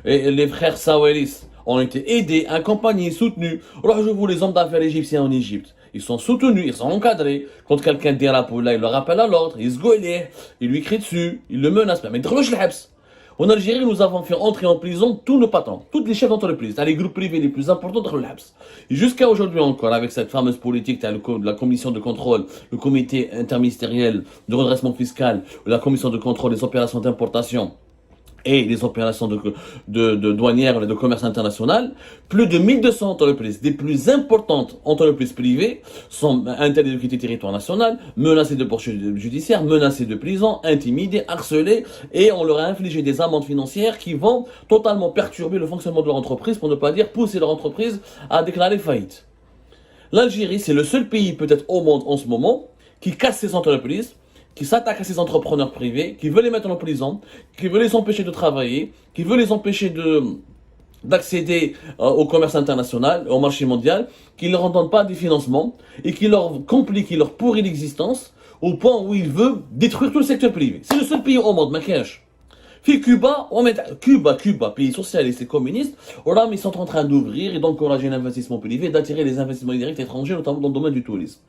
Et les frères Sawelis ont été aidés, accompagnés, soutenus. Alors je vous les hommes d'affaires égyptiens en Égypte. Ils sont soutenus, ils sont encadrés. Quand quelqu'un dérape là, il le rappelle à l'ordre, il se goélait, il lui crie dessus, il le menace. Mais en Algérie, nous avons fait entrer en prison tous nos patrons, tous les chefs d'entreprise, les groupes privés les plus importants de l'Habs. Et jusqu'à aujourd'hui encore, avec cette fameuse politique, la commission de contrôle, le comité interministériel de redressement fiscal, la commission de contrôle des opérations d'importation et les opérations de douanières et de commerce international, plus de 1200 entreprises, des plus importantes entreprises privées, sont interdites de quitter le territoire national, menacées de poursuites judiciaires, menacées de prison, intimidées, harcelées, et on leur a infligé des amendes financières qui vont totalement perturber le fonctionnement de leur entreprise, pour ne pas dire pousser leur entreprise à déclarer faillite. L'Algérie, c'est le seul pays peut-être au monde en ce moment qui casse ses entreprises, qui s'attaque à ces entrepreneurs privés, qui veut les mettre en prison, qui veut les empêcher de travailler, qui veut les empêcher d'accéder au commerce international, au marché mondial, qui ne leur en donne pas des financements et qui leur complique, qui leur pourrit l'existence au point où il veut détruire tout le secteur privé. C'est le seul pays au monde, Marrakech. Puis Cuba, Cuba, pays socialiste et communiste, ils sont en train d'ouvrir et d'encourager l'investissement privé, d'attirer les investissements directs étrangers, notamment dans le domaine du tourisme.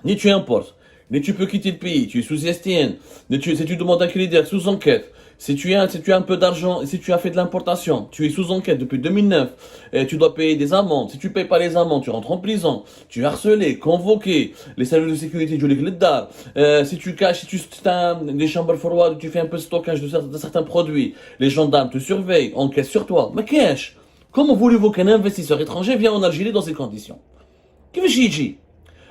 Ni tu importes, ni tu peux quitter le pays, tu es sous STN, si tu demandes un crédit sous enquête, si tu as un peu d'argent, si tu as fait de l'importation, tu es sous enquête depuis 2009, et tu dois payer des amendes. Si tu ne payes pas les amendes, tu rentres en prison, tu es harcelé, convoqué, les services de sécurité, si tu caches, si tu as des chambres froides, tu fais un peu de stockage de certains produits, les gendarmes te surveillent, enquêtent sur toi. Mais cash, comment voulez-vous qu'un investisseur étranger vienne en Algérie dans ces conditions? Qui veut chier?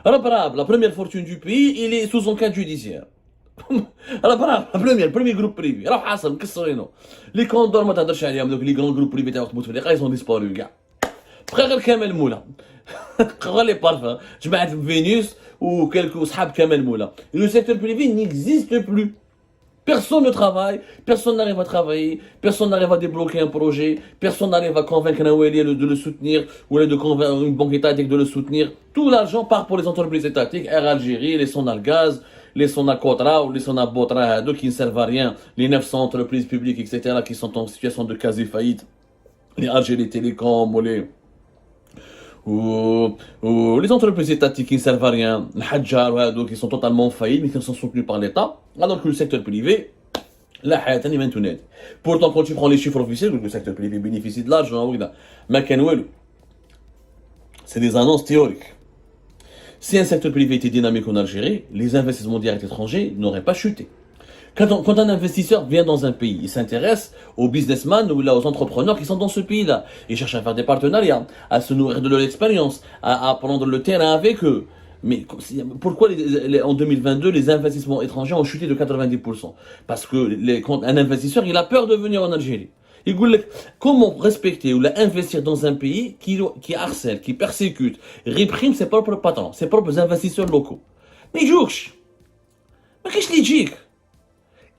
Alors, la première fortune du pays, il est sous enquête judiciaire. Alors, le premier groupe privé. Alors, Hassan, qu'est-ce que c'est? Les condors, ما تهدرش عليهم, donc les grands groupes privés, ils ont disparu, gars. Frère Kamel Moula. Les parfums. Je mets Vénus ou quelques صحاب Kamel Moula. Le secteur privé n'existe plus. Personne ne travaille, personne n'arrive à travailler, personne n'arrive à débloquer un projet, personne n'arrive à convaincre un Wali de le soutenir, ou de convaincre une banque étatique de le soutenir. Tout l'argent part pour les entreprises étatiques, Air Algérie, les Sonalgaz, les Sonacotra ou les Sonabotra, qui ne servent à rien, les 900 entreprises publiques, etc., qui sont en situation de quasi-faillite, les Algérie Télécom ou les entreprises étatiques qui ne servent à rien, les Hadjar, qui sont totalement faillites, mais qui sont soutenus par l'État, alors que le secteur privé, pourtant, quand tu prends les chiffres officiels, le secteur privé bénéficie de l'argent, c'est des annonces théoriques. Si un secteur privé était dynamique en Algérie, les investissements directs étrangers n'auraient pas chuté. Quand un investisseur vient dans un pays, il s'intéresse aux businessmen ou aux entrepreneurs qui sont dans ce pays-là. Il cherche à faire des partenariats, à se nourrir de leur expérience, à prendre le terrain avec eux. Mais pourquoi en 2022, les investissements étrangers ont chuté de 90%? Parce que un investisseur, il a peur de venir en Algérie. Il dit, comment respecter ou investir dans un pays qui harcèle, qui persécute, réprime ses propres patrons, ses propres investisseurs locaux? Mais jouch, mais qu'est-ce qu'il dit?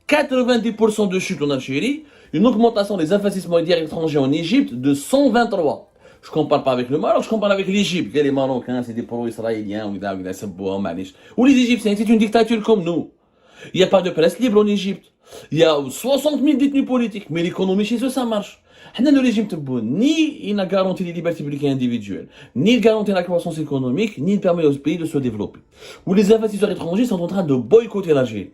90% de chute en Algérie, une augmentation des investissements directs étrangers en Égypte de 123. Je ne compare pas avec le Maroc, je compare avec l'Égypte. Les Marocains, c'est des pro-israéliens, ou les Égyptiens, c'est une dictature comme nous. Il n'y a pas de presse libre en Égypte. Il y a 60 000 détenus politiques, mais l'économie chez eux, ça marche. Le régime ni il n'a garanti les libertés publiques et individuelles, ni il garantit la croissance économique, ni il permet au pays de se développer. Où les investisseurs étrangers sont en train de boycotter l'Algérie.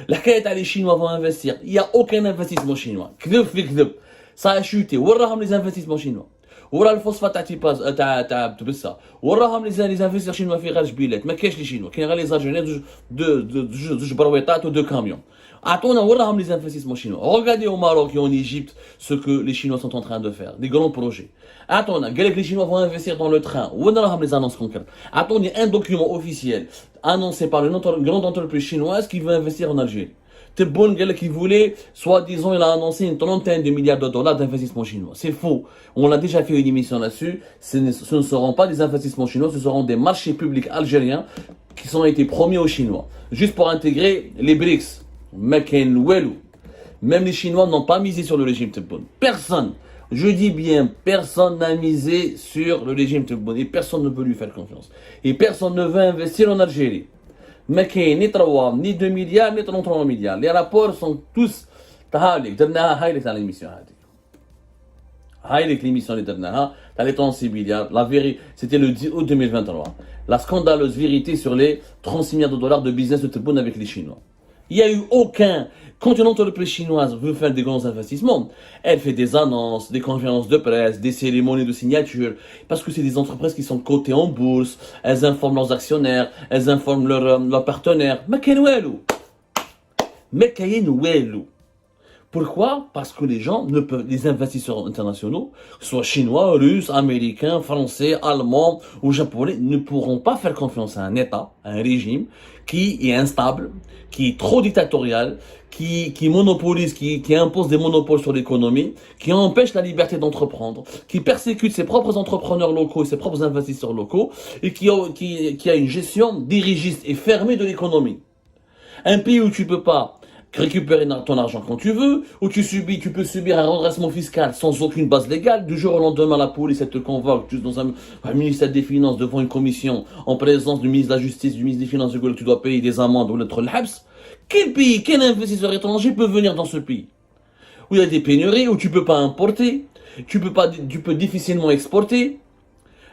La quête, les Chinois vont investir. Il n'y a aucun investissement chinois. Ça a chuté. Où les investissements chinois? وراه الفوسفات تاع تيباز تاع تبسه وراهم لي زانفيستير شينوا في غير جبيلات ما كاينش لي شينوا كاين غير لي زارجينيان زوج برويطات ودو كاميون عطونا وراهم لي انفستيسمون شينوا regardez au Maroc et en Égypte ce que les Chinois sont en train de faire des grands projets عطونا قال لك les Chinois vont investir dans le train وين راهم les annonces concrètes عطوني un document officiel annoncé par une grande entreprise chinoise qui veut investir en Algérie. Tebboune qui voulait, soi-disant, il a annoncé une trentaine de milliards de dollars d'investissements chinois. C'est faux. On a déjà fait une émission là-dessus. Ce ne seront pas des investissements chinois, ce seront des marchés publics algériens qui ont été promis aux Chinois. Juste pour intégrer les BRICS. Même les Chinois n'ont pas misé sur le régime Tebboune. Personne. Je dis bien, personne n'a misé sur le régime Tebboune. Et personne ne veut lui faire confiance. Et personne ne veut investir en Algérie. Mais qu'il n'y ait ni 3, ni 2 milliards, ni 33 milliards. Les rapports sont tous هاي درناها، هاي اللي تاع l'émission هذه. هاي l'émission اللي درناها تاع les 36 milliards. La vérité, c'était le 10 août 2023. La scandaleuse vérité sur les 36 milliards de dollars de business de Tebboune avec les Chinois. Il n'y a eu aucun. Quand une entreprise chinoise veut faire des grands investissements, elle fait des annonces, des conférences de presse, des cérémonies de signature, parce que c'est des entreprises qui sont cotées en bourse, elles informent leurs actionnaires, elles informent leurs partenaires. Mais qu'est-ce que pourquoi? Parce que les gens ne peuvent, les investisseurs internationaux, soit chinois, russes, américains, français, allemands ou japonais, ne pourront pas faire confiance à un État, à un régime qui est instable, qui est trop dictatorial, qui monopolise, qui impose des monopoles sur l'économie, qui empêche la liberté d'entreprendre, qui persécute ses propres entrepreneurs locaux et ses propres investisseurs locaux, et qui a une gestion dirigiste et fermée de l'économie. Un pays où tu peux pas récupérer ton argent quand tu veux, où tu peux subir un redressement fiscal sans aucune base légale. Du jour au lendemain, la police elle te convoque juste dans un ministère des Finances devant une commission en présence du ministre de la Justice, du ministre des Finances, tu dois payer des amendes ou l'être le habs. Quel pays, quel investisseur étranger peut venir dans ce pays où il y a des pénuries, où tu peux pas importer, tu peux difficilement exporter,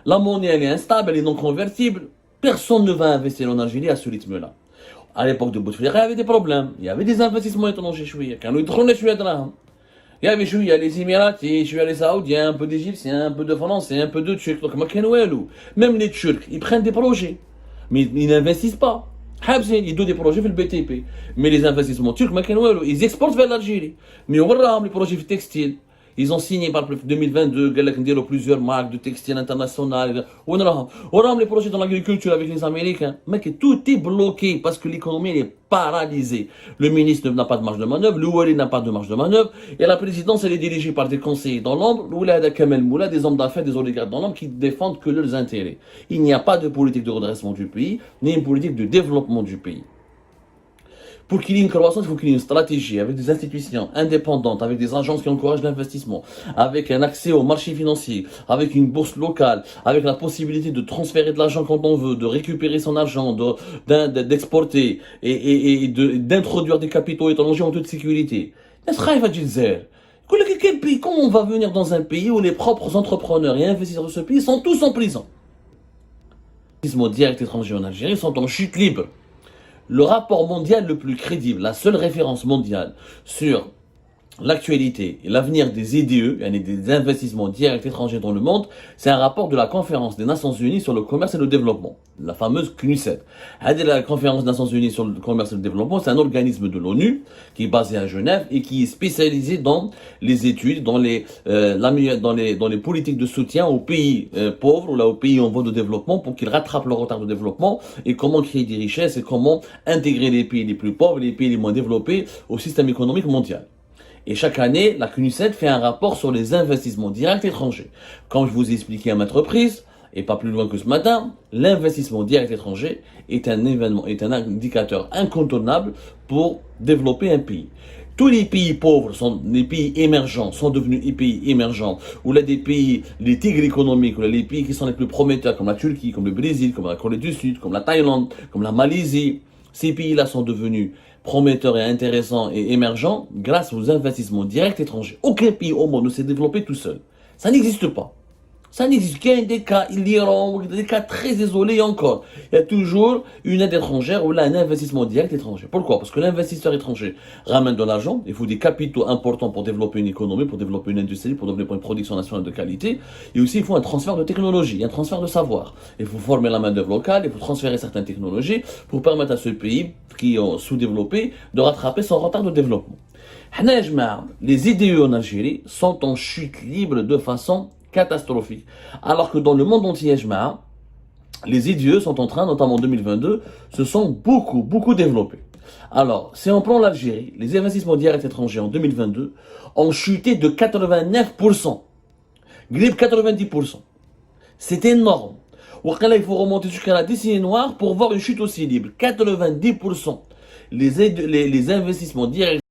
la monnaie elle est instable, elle est non convertible. Personne ne va investir en Algérie à ce rythme-là. À l'époque de Bouteflika, il y avait des problèmes. Il y avait des investissements étrangers chouïa. Quand nous y il y avait chouïa les Émiratis, chouïa les Saoudiens, un peu d'Égyptiens, un peu de Français, un peu de Turcs. Donc, même les Turcs, ils prennent des projets. Mais ils n'investissent pas. Ils donnent des projets pour le BTP. Mais les investissements turcs, ils exportent vers l'Algérie. Mais on voit les projets textiles. Ils ont signé par 2022 plusieurs marques de textiles internationales. On a les projets dans l'agriculture avec les Américains. Mais que tout est bloqué parce que l'économie est paralysée. Le ministre n'a pas de marge de manœuvre, le Ouali n'a pas de marge de manœuvre, et la présidence elle est dirigée par des conseillers dans l'ombre, des hommes d'affaires, des oligarques dans l'ombre qui défendent que leurs intérêts. Il n'y a pas de politique de redressement du pays, ni une politique de développement du pays. Pour qu'il y ait une croissance, il faut qu'il y ait une stratégie avec des institutions indépendantes, avec des agences qui encouragent l'investissement, avec un accès au marché financier, avec une bourse locale, avec la possibilité de transférer de l'argent quand on veut, de récupérer son argent, d'exporter et d'introduire des capitaux étrangers en toute sécurité. Comment on va venir dans un pays où les propres entrepreneurs et investisseurs de ce pays sont tous en prison? Les investissements directs étrangers en Algérie sont en chute libre. Le rapport mondial le plus crédible, la seule référence mondiale sur l'actualité et l'avenir des IDE, des investissements directs étrangers dans le monde, c'est un rapport de la conférence des Nations Unies sur le commerce et le développement, la fameuse CNUSED. La conférence des Nations Unies sur le commerce et le développement, c'est un organisme de l'ONU qui est basé à Genève et qui est spécialisé dans les études, dans les politiques de soutien aux pays pauvres ou aux pays en voie de développement pour qu'ils rattrapent leur retard de développement et comment créer des richesses et comment intégrer les pays les plus pauvres et les pays les moins développés au système économique mondial. Et chaque année, la CNUSED fait un rapport sur les investissements directs étrangers. Comme je vous ai expliqué à maintes reprises, et pas plus loin que ce matin, l'investissement direct étranger est un indicateur incontournable pour développer un pays. Tous les pays pauvres, les pays émergents, sont devenus des pays émergents, ou là des pays, les tigres économiques, ou là les pays qui sont les plus prometteurs, comme la Turquie, comme le Brésil, comme la Corée du Sud, comme la Thaïlande, comme la Malaisie. Ces pays-là sont devenus prometteurs et intéressants et émergents grâce aux investissements directs étrangers. Aucun pays au monde ne s'est développé tout seul. Ça n'existe pas. Ça n'existe qu'un des cas, des cas très isolés encore. Il y a toujours une aide étrangère ou là un investissement direct étranger. Pourquoi? Parce que l'investisseur étranger ramène de l'argent, il faut des capitaux importants pour développer une économie, pour développer une industrie, pour développer une production nationale de qualité. Et aussi, il faut un transfert de technologie, un transfert de savoir. Il faut former la main-d'œuvre locale, il faut transférer certaines technologies pour permettre à ce pays qui est sous-développé de rattraper son retard de développement. Les IDE en Algérie sont en chute libre de façon catastrophique. Alors que dans le monde entier, les IDE sont en train, notamment en 2022, se sont beaucoup développés. Alors, si on prend l'Algérie, les investissements directs étrangers en 2022 ont chuté de 89%. Grippe 90%. C'est énorme. Il faut remonter jusqu'à la décennie noire pour voir une chute aussi libre. 90%. Les investissements directs